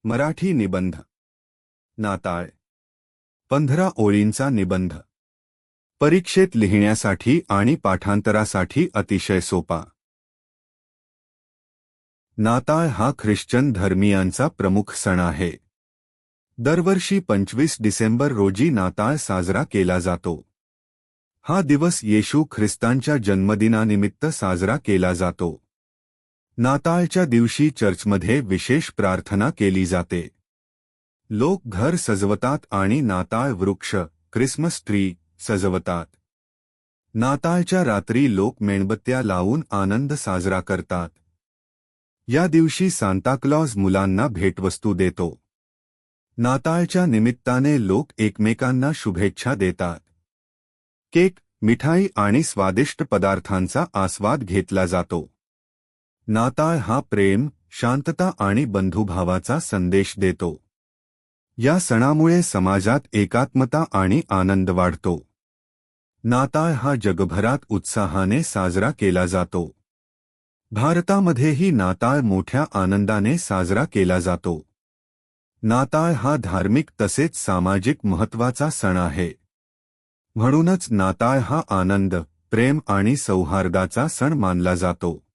मराठी निबंध. नाताळ. 15 ओळींचा निबंध. परीक्षेत लिहिण्यासाठी आणि पाठांतरासाठी अतिशय सोपा. नाताळ हा ख्रिश्चन धर्मीयांचा प्रमुख सण आहे. दरवर्षी 25 डिसेंबर रोजी नाताळ साजरा केला जातो. हा दिवस येशू ख्रिस्तांच्या जन्मदिनानिमित्त साजरा केला जातो. नाताळच्या दिवशी चर्चमध्ये विशेष प्रार्थना केली जाते. लोक घर सजवतात आणि नाताळ वृक्ष, क्रिसमस ट्री, सजवतात. नाताळच्या रात्री लोक मेणबत्त्या लावून आनंद साजरा करतात. या दिवशी सांताक्लॉज मुलांना भेटवस्तू देतो. नाताळच्या निमित्ताने लोक एकमेकांना शुभेच्छा देतात. केक, मिठाई आणि स्वादिष्ट पदार्थांचा आस्वाद घेतला जातो. नाताळ हा प्रेम, शांतता आणि बंधुभावाचा संदेश देतो. या सणामुळे समाजात एकात्मता आणि आनंद वाढतो. नाताळ हा जगभरात उत्साहाने साजरा केला जातो. भारतामध्येही नाताळ मोठ्या आनंदाने साजरा केला जातो. नाताळ हा धार्मिक तसेच सामाजिक महत्त्वाचा सण आहे. म्हणूनच नाताळ हा आनंद, प्रेम आणि सौहार्दाचा सण मानला जातो.